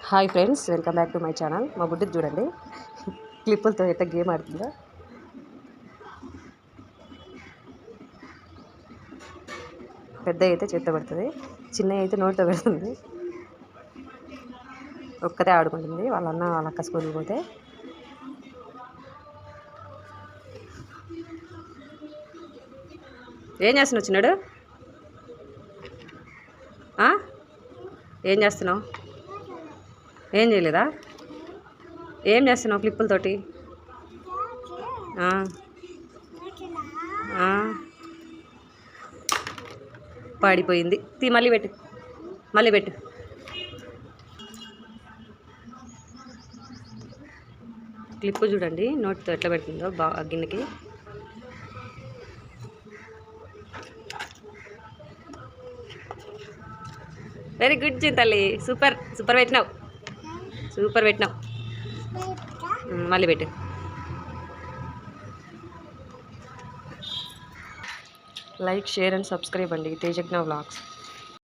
Hi friends, welcome back to my channel. మా బుడ్డికి చూడండి క్లిప్పులతో అయితే గేమ్ ఆడుతుందో. పెద్ద అయితే చేత్తో పెడుతుంది, చిన్న అయితే నోటితో పెడుతుంది. ఒక్కతే ఆడుకుంటుంది. వాళ్ళ అన్న వాళ్ళ అక్క స్కూల్కి పోతే. ఏం చేస్తున్నావు చిన్నాడు? ఏం చేస్తున్నావు? ఏం చేయలేదా? ఏం చేస్తున్నావు క్లిప్పులతోటి? పాడిపోయింది. మళ్ళీ పెట్టు, మళ్ళీ పెట్టు. క్లిప్పు చూడండి నోటితో ఎట్లా పెడుతుందో బాగా గిన్నెకి. వెరీ గుడ్ చింతల్లి, సూపర్ సూపర్ పెట్టినావు, సూపర్ పెట్టినావు. మళ్ళీ పెట్టు. లైక్, షేర్ అండ్ సబ్స్క్రైబ్ అండి తేజజ్ఞ వ్లాగ్స్.